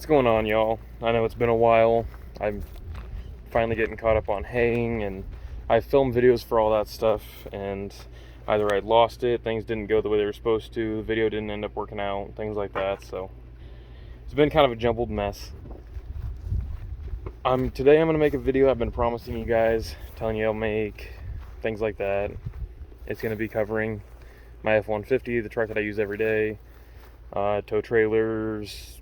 What's going on, y'all? I know it's been a while. I'm finally getting caught up on haying, and I filmed videos for all that stuff, and either I lost it, things didn't go the way they were supposed to, the video didn't end up working out, things like that, so it's been kind of a jumbled mess. Today I'm going to make a video I've been promising you guys, telling you I'll make, things like that. It's going to be covering my F-150, the truck that I use every day, tow trailers.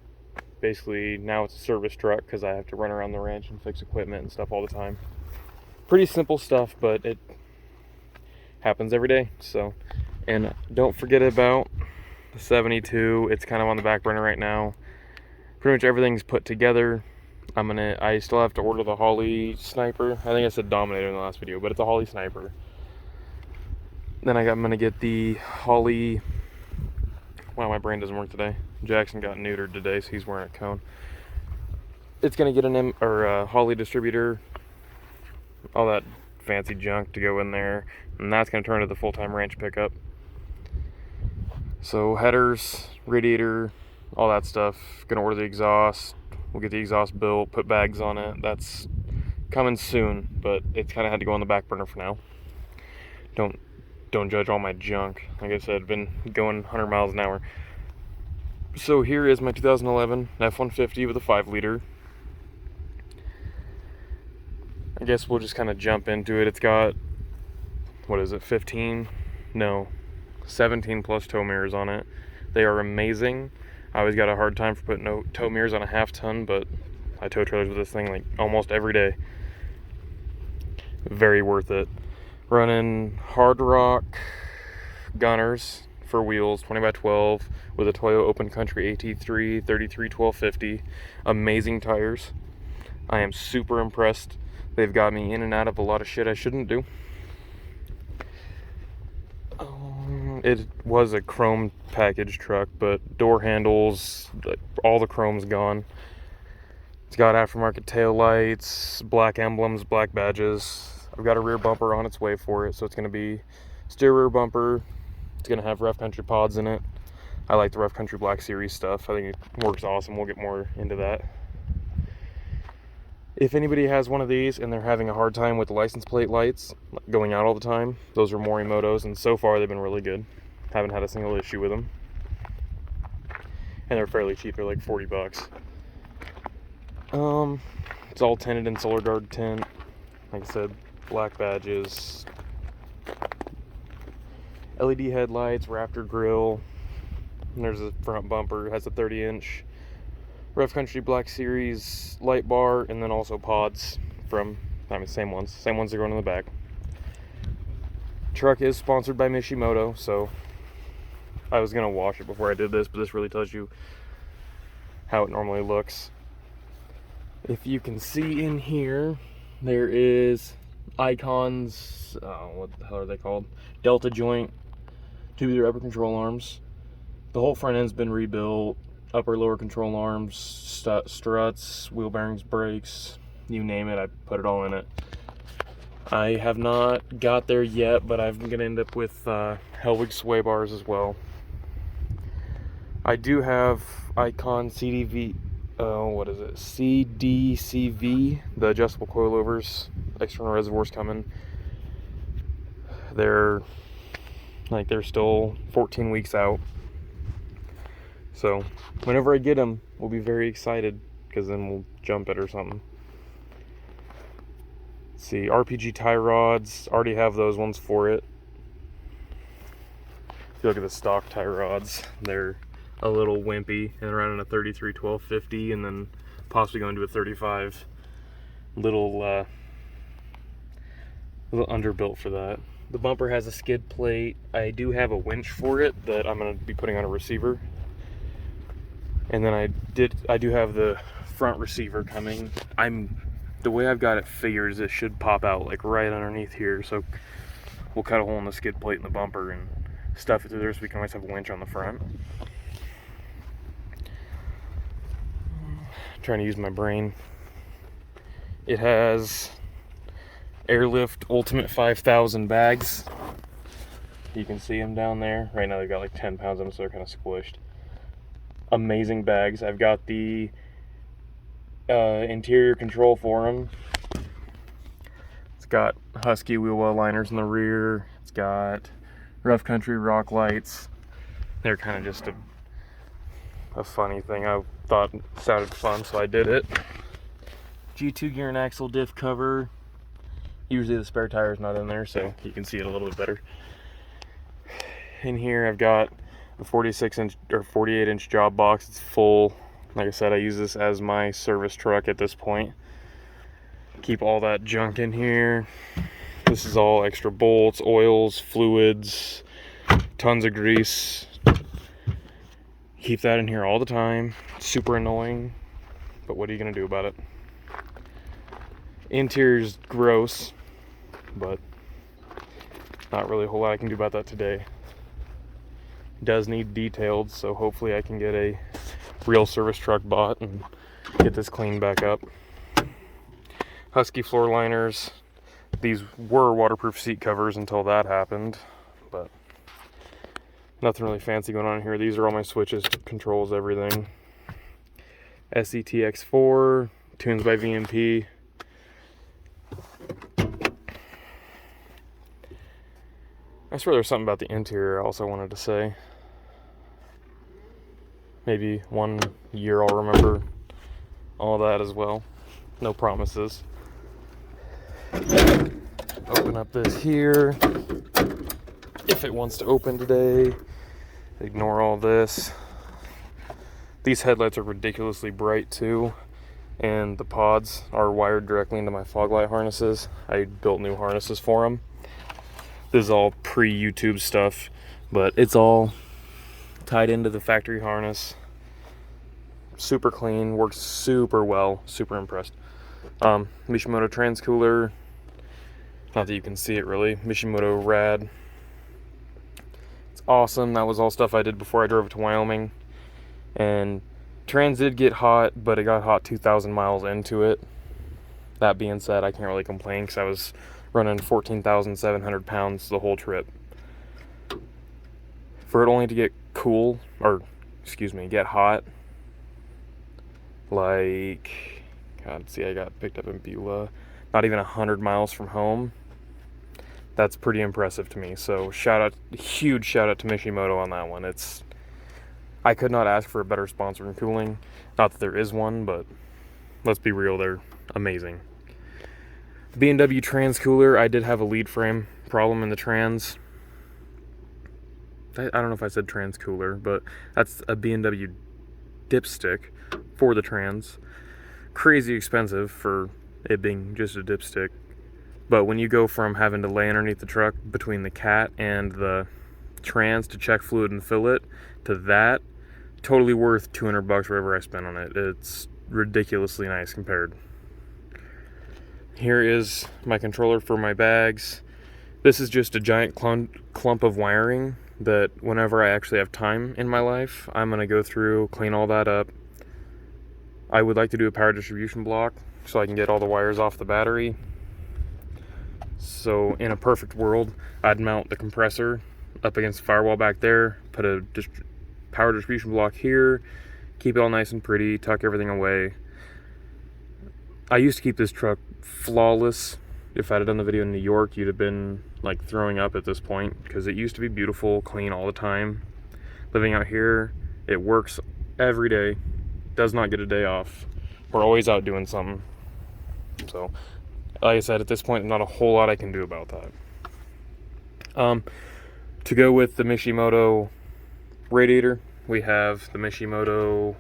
Basically, now it's a service truck because I have to run around the ranch and fix equipment and stuff all the time. Pretty simple stuff, but it happens every day. So, and don't forget about the 72. It's kind of on the back burner right now. Pretty much everything's put together. I still have to order the Holley sniper. I think I said Dominator in the last video, but it's a Holley sniper. Then I'm gonna get the Holley. Wow, my brain doesn't work today. Jackson got neutered today, so he's wearing a cone. It's gonna get a Holley distributor, all that fancy junk to go in there, and that's gonna turn into the full-time ranch pickup. So headers, radiator, all that stuff. Gonna order the exhaust. We'll get the exhaust built, put bags on it. That's coming soon, but it's kind of had to go on the back burner for now. Don't judge all my junk. Like I said, been going 100 miles an hour. So here is my 2011 F-150 with a 5-liter. I guess we'll just kind of jump into it. It's got, what is it, 17 plus tow mirrors on it. They are amazing. I always got a hard time for putting tow mirrors on a half-ton, but I tow trailers with this thing like almost every day. Very worth it. Running hard rock gunners for wheels, 20x12 with a Toyo Open Country AT3 33 1250. Amazing tires. I am super impressed. They've got me in and out of a lot of shit I shouldn't do. It was a chrome package truck, but door handles, all the chrome's gone. It's got aftermarket tail lights, black emblems, black badges. I've got a rear bumper on its way for it, so it's going to be steer rear bumper. It's going to have Rough Country pods in it. I like the Rough Country Black Series stuff. I think it works awesome. We'll get more into that. If anybody has one of these and they're having a hard time with the license plate lights going out all the time, those are Morimoto's, and so far they've been really good. Haven't had a single issue with them. And they're fairly cheap. They're like $40. It's all tinted in Solar Guard tint. Like I said, black badges, LED headlights, Raptor grille, and there's a front bumper. It has a 30-inch Rough Country Black Series light bar, and then also pods from, same ones that are going in the back. Truck is sponsored by Mishimoto, so I was gonna wash it before I did this, but this really tells you how it normally looks. If you can see in here, there is icons, what the hell are they called? Delta joint, tubular upper control arms. The whole front end's been rebuilt. Upper lower control arms, struts, wheel bearings, brakes, you name it, I put it all in it. I have not got there yet, but I'm gonna end up with Hellwig sway bars as well. I do have Icon CDCV, the adjustable coilovers, external reservoirs coming. They're still 14 weeks out. So whenever I get them, we'll be very excited, because then we'll jump it or something. Let's see, RPG tie rods, already have those ones for it. If you look at the stock tie rods, they're a little wimpy, and they're running a 33 1250, and then possibly going to a 35. Little underbuilt for that. The bumper has a skid plate. I do have a winch for it that I'm going to be putting on a receiver. And then I do have the front receiver coming. The way I've got it figured is it should pop out like right underneath here. So we'll cut a hole in the skid plate in the bumper and stuff it through there, so we can always have a winch on the front. Trying to use my brain. It has Airlift Ultimate 5000 bags. You can see them down there. Right now they've got like 10 pounds on them, so they're kind of squished. Amazing bags. I've got the interior control for them. It's got Husky wheel well liners in the rear. It's got rough country rock lights. They're kind of just a funny thing. I thought it sounded fun, so I did it. G2 gear and axle diff cover. Usually the spare tire is not in there, so you can see it a little bit better. In here I've got a 46-inch or 48-inch job box. It's full. Like I said, I use this as my service truck at this point. Keep all that junk in here. This is all extra bolts, oils, fluids, tons of grease. Keep that in here all the time. It's super annoying, but what are you gonna do about it? Interior's gross, but not really a whole lot I can do about that today. It does need detailed, so hopefully I can get a real service truck bought and get this cleaned back up. Husky floor liners. These were waterproof seat covers until that happened, but nothing really fancy going on here. These are all my switches, controls, everything. SETX4, tunes by VMP. I swear there's something about the interior I also wanted to say. Maybe one year I'll remember all that as well. No promises. Open up this here. If it wants to open today. Ignore all this. These headlights are ridiculously bright too. And the pods are wired directly into my fog light harnesses. I built new harnesses for them. This is all pre-YouTube stuff, but it's all tied into the factory harness. Super clean, works super well, super impressed. Mishimoto Trans Cooler, not that you can see it really. Mishimoto Rad. It's awesome. That was all stuff I did before I drove it to Wyoming. And trans did get hot, but it got hot 2,000 miles into it. That being said, I can't really complain because I was running 14,700 pounds the whole trip. For it only to get cool, or excuse me, get hot, like, God, see, I got picked up in Beulah, not even 100 miles from home. That's pretty impressive to me. So huge shout out to Mishimoto on that one. I could not ask for a better sponsor in cooling. Not that there is one, but let's be real, they're amazing. Bmw Trans Cooler, I did have a lead frame problem in the trans. I don't know if I said Trans Cooler, but that's a Bmw dipstick for the trans. Crazy expensive for it being just a dipstick. But when you go from having to lay underneath the truck between the cat and the trans to check fluid and fill it, to that, totally worth $200 whatever I spent on it. It's ridiculously nice compared. Here is my controller for my bags. This is just a giant clump of wiring that whenever I actually have time in my life, I'm going to go through, clean all that up. I would like to do a power distribution block so I can get all the wires off the battery. So in a perfect world, I'd mount the compressor up against the firewall back there, put a power distribution block here, keep it all nice and pretty, tuck everything away. I used to keep this truck flawless. If I'd have done the video in New York, you'd have been like throwing up at this point because it used to be beautiful, clean all the time. Living out here, it works every day, does not get a day off. We're always out doing something. So, like I said, at this point, not a whole lot I can do about that. To go with the Mishimoto radiator, we have the Mishimoto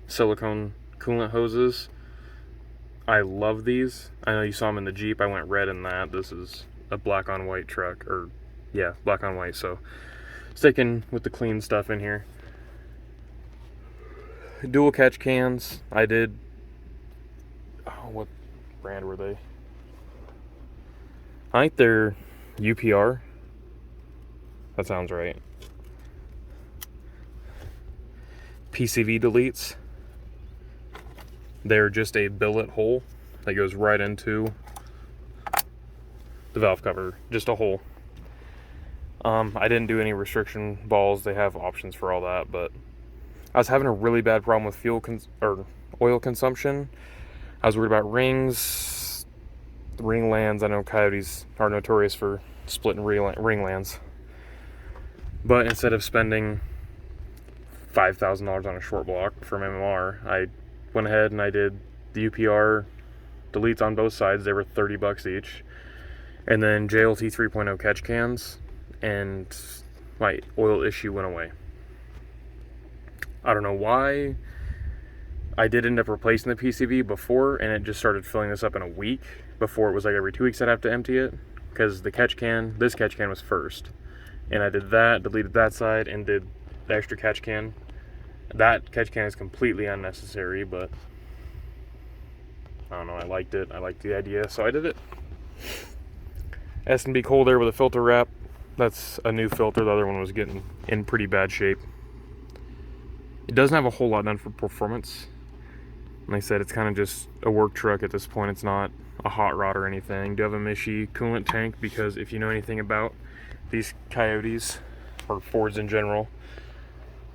silicone coolant hoses. I love these. I know you saw them in the Jeep. I went red in that. This is a black on white truck, or yeah, black on white. So sticking with the clean stuff in here. Dual catch cans. I did, what brand were they? I think they're UPR. That sounds right. Pcv Deletes. They're just a billet hole that goes right into the valve cover, just a hole. I didn't do any restriction balls. They have options for all that, but I was having a really bad problem with oil consumption. I was worried about rings, ring lands. I know coyotes are notorious for splitting ring lands. But instead of spending $5,000 on a short block from MMR, I went ahead and I did the UPR deletes on both sides. They were $30 each. And then JLT 3.0 catch cans, and my oil issue went away. I don't know why. I did end up replacing the PCV before, and it just started filling this up in a week. Before, it was like every 2 weeks I'd have to empty it, because this catch can was first. And I did that, deleted that side, and did the extra catch can. That catch can is completely unnecessary, but I don't know, I liked it. I liked the idea, so I did it. S&B cold air with a filter wrap. That's a new filter. The other one was getting in pretty bad shape. It doesn't have a whole lot done for performance. Like I said, it's kind of just a work truck at this point. It's not a hot rod or anything. Do have a Mishimoto coolant tank, because if you know anything about these coyotes, or Fords in general,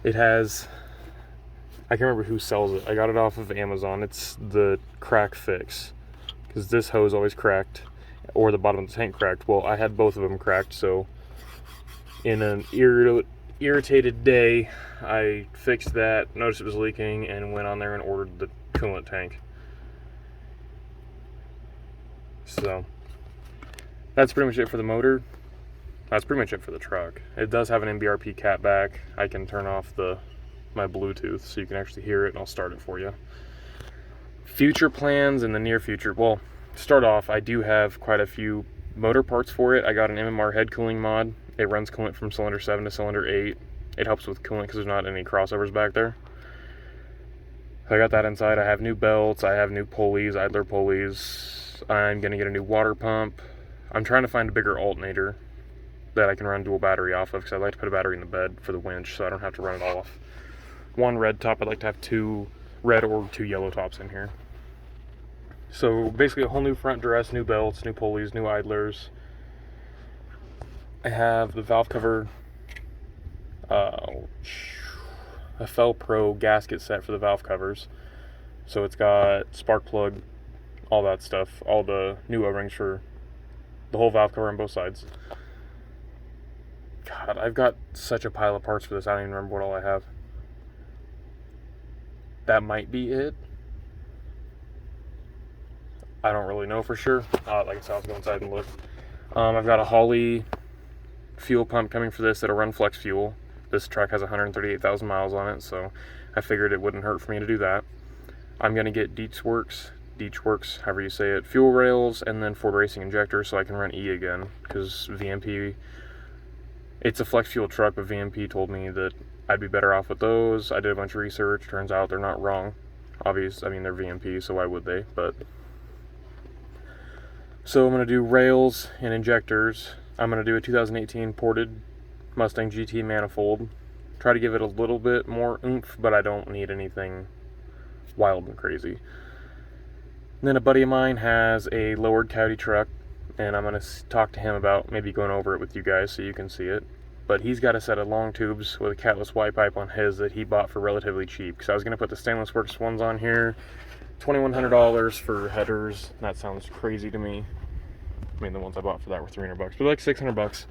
it has, I can't remember who sells it. I got it off of Amazon. It's the crack fix, because this hose always cracked, or the bottom of the tank cracked. Well, I had both of them cracked, so in an irritated day, I fixed that, noticed it was leaking, and went on there and ordered the coolant tank. So that's pretty much it for the motor. That's pretty much it for the truck. It does have an MBRP cat back. I can turn off my Bluetooth so you can actually hear it, and I'll start it for you. Future plans in the near future. Well, to start off, I do have quite a few motor parts for it. I got an MMR head cooling mod. It runs coolant from cylinder 7 to cylinder 8. It helps with coolant because there's not any crossovers back there. So I got that inside. I have new belts. I have new pulleys, idler pulleys. I'm going to get a new water pump. I'm trying to find a bigger alternator that I can run dual battery off of, because I'd like to put a battery in the bed for the winch so I don't have to run it all off one red top. I'd like to have 2 red or 2 yellow tops in here. So basically a whole new front dress, new belts, new pulleys, new idlers. I have the valve cover, a Fel Pro gasket set for the valve covers. So it's got spark plug, all that stuff, all the new O-rings for the whole valve cover on both sides. God, I've got such a pile of parts for this, I don't even remember what all I have. That might be it. I don't really know for sure. Like I said, I'll go inside and look. I've got a Holley fuel pump coming for this that'll run flex fuel. This truck has 138,000 miles on it, so I figured it wouldn't hurt for me to do that. I'm going to get Deechworks, however you say it, fuel rails, and then Ford Racing injector so I can run E again, because VMP, it's a flex fuel truck, but VMP told me that I'd be better off with those. I did a bunch of research. Turns out they're not wrong. Obviously, I mean, they're VMP, so why would they? But so I'm going to do rails and injectors. I'm going to do a 2018 ported Mustang GT manifold. Try to give it a little bit more oomph, but I don't need anything wild and crazy. And then a buddy of mine has a lowered Coyote truck, and I'm going to talk to him about maybe going over it with you guys so you can see it. But he's got a set of long tubes with a catless Y pipe on his that he bought for relatively cheap. Because I was going to put the Stainless Works ones on here. $2,100 for headers. That sounds crazy to me. I mean, the ones I bought for that were $300, but like $600.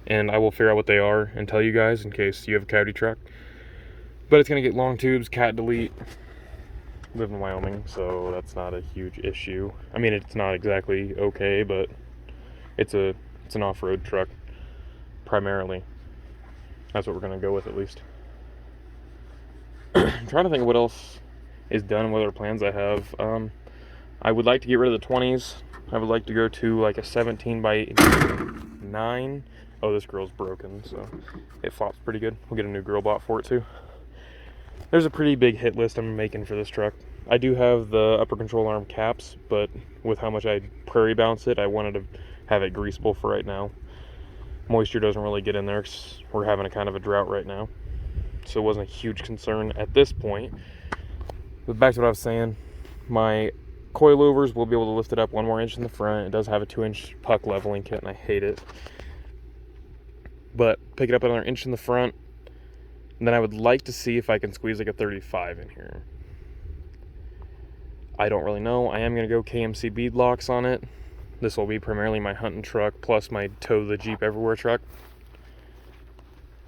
And I will figure out what they are and tell you guys in case you have a Coyote truck. But it's going to get long tubes, cat delete. I live in Wyoming, so that's not a huge issue. I mean, it's not exactly okay, but it's an off-road truck primarily. That's what we're going to go with, at least. I'm trying to think of what else is done, what other plans I have. I would like to get rid of the 20s. I would like to go to like a 17 by 9. Oh, this grill's broken, so it flops pretty good. We'll get a new grill bot for it too. There's a pretty big hit list I'm making for this truck. I do have the upper control arm caps, but with how much I prairie bounce it, I wanted to have it greasable for right now. Moisture doesn't really get in there because we're having a kind of a drought right now, so it wasn't a huge concern at this point. But back to what I was saying, my coilovers will be able to lift it up 1 more inch in the front. It does have a 2-inch puck leveling kit, and I hate it. But pick it up another inch in the front, and then I would like to see if I can squeeze like a 35 in here. I don't really know. I am going to go KMC bead locks on it. This will be primarily my hunting truck plus my tow the Jeep everywhere truck.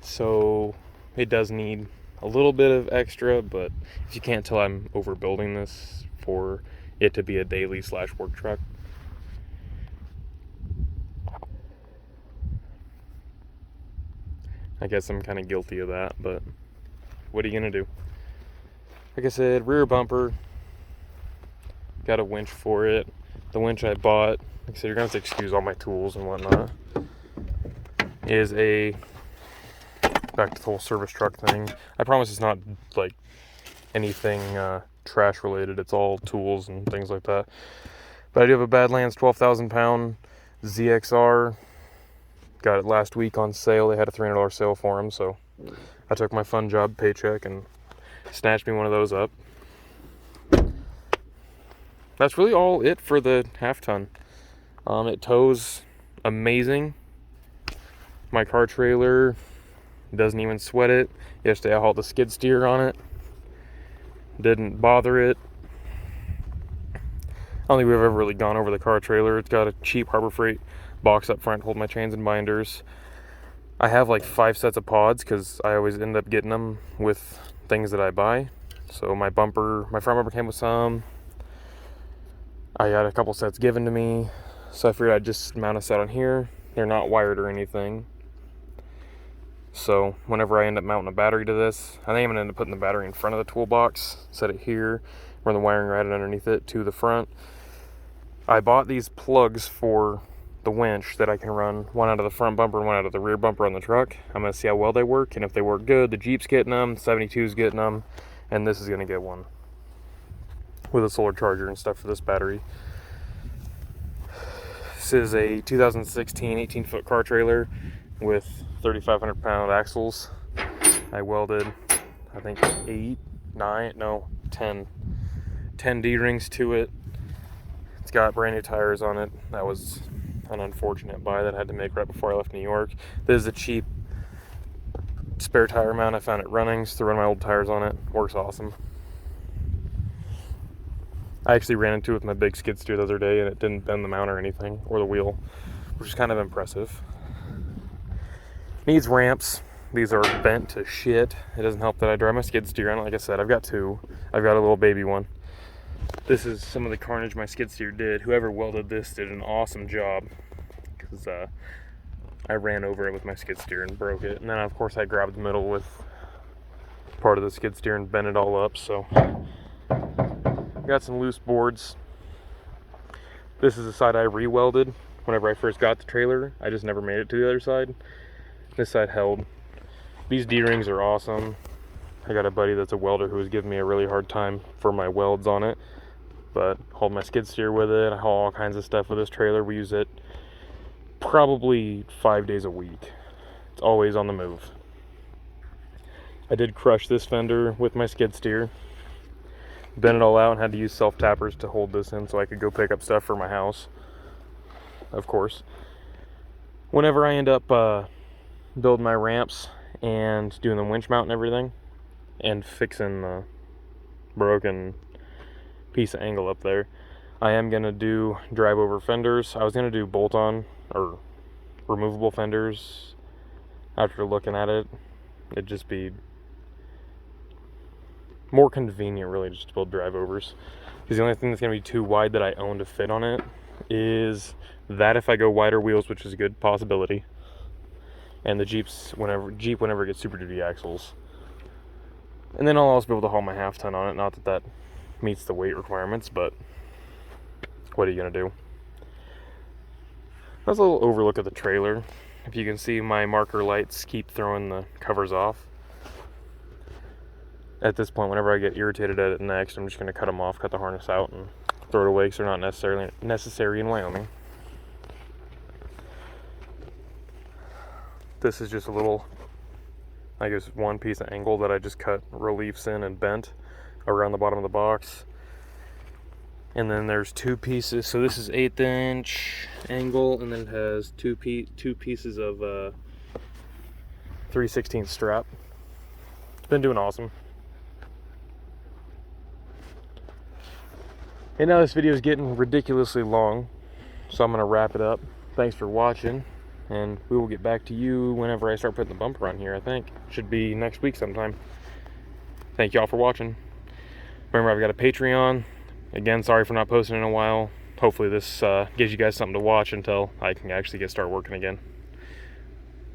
So it does need a little bit of extra, but if you can't tell, I'm overbuilding this for it to be a daily / work truck. I guess I'm kind of guilty of that, but what are you gonna do? Like I said, rear bumper, got a winch for it. The winch I bought, like I said, you're gonna have to excuse all my tools and whatnot, is a back to the whole service truck thing. I promise it's not like anything trash related. It's all tools and things like that. But I do have a Badlands 12,000 pound ZXR. Got it last week on sale. They had a $300 sale for them, so I took my fun job paycheck and snatched me one of those up. That's really all it for the half ton. It tows amazing. My car trailer doesn't even sweat it. Yesterday I hauled the skid steer on it. Didn't bother it. I don't think we've ever really gone over the car trailer. It's got a cheap Harbor Freight box up front to hold my chains and binders. I have like 5 sets of pods because I always end up getting them with things that I buy. So my front bumper came with some. I got a couple sets given to me. So I figured I'd just mount a set on here. They're not wired or anything. So whenever I end up mounting a battery to this, I think I'm going to end up putting the battery in front of the toolbox, set it here, run the wiring right underneath it to the front. I bought these plugs for the winch that I can run one out of the front bumper and one out of the rear bumper on the truck. I'm going to see how well they work, and if they work good, the Jeep's getting them, 72's getting them, and this is going to get one with a solar charger and stuff for this battery. This is a 2016 18-foot car trailer with 3,500 pound axles. I welded, I think 10 D-rings to it. It's got brand new tires on it. That was an unfortunate buy that I had to make right before I left New York. This is a cheap spare tire mount I found at Runnings to run my old tires on it. Works awesome. I actually ran into it with my big skid steer the other day and it didn't bend the mount or anything, or the wheel, which is kind of impressive. Needs ramps. These are bent to shit. It doesn't help that I drive my skid steer on it. Like I said, I've got 2. I've got a little baby one. This is some of the carnage my skid steer did. Whoever welded this did an awesome job, because I ran over it with my skid steer and broke it. And then of course I grabbed the middle with part of the skid steer and bent it all up. So got some loose boards. This is the side I re-welded whenever I first got the trailer. I just never made it to the other side. This side held. These D-rings are awesome. I got a buddy that's a welder who was giving me a really hard time for my welds on it, but hold my skid steer with it. I haul all kinds of stuff with this trailer. We use it probably 5 days a week. It's always on the move. I did crush this fender with my skid steer, bent it all out, and had to use self-tappers to hold this in so I could go pick up stuff for my house, of course. Whenever I end up building my ramps and doing the winch mount and everything, and fixing the broken piece of angle up there, I am going to do drive over fenders. I was going to do bolt-on or removable fenders. After looking at it, it'd just be more convenient really just to build drive overs, because the only thing that's going to be too wide that I own to fit on it is that if I go wider wheels, which is a good possibility, and the Jeep whenever it gets Super Duty axles. And then I'll also be able to haul my half ton on it. Not that that meets the weight requirements, but what are you gonna do? That's a little overlook of the trailer. If you can see, my marker lights keep throwing the covers off. At this point, whenever I get irritated at it next, I'm just gonna cut them off, cut the harness out, and throw it away because they're not necessary in Wyoming. This is just a little, I guess, one piece of angle that I just cut reliefs in and bent around the bottom of the box. And then there's 2 pieces. So this is 1/8 inch angle, and then it has two pieces of 3/16 strap. It's been doing awesome. And now this video is getting ridiculously long, so I'm going to wrap it up. Thanks for watching, and we will get back to you whenever I start putting the bumper on here. I think should be next week sometime. Thank y'all for watching. Remember, I've got a Patreon. Again, sorry for not posting in a while. Hopefully this gives you guys something to watch until I can actually start working again.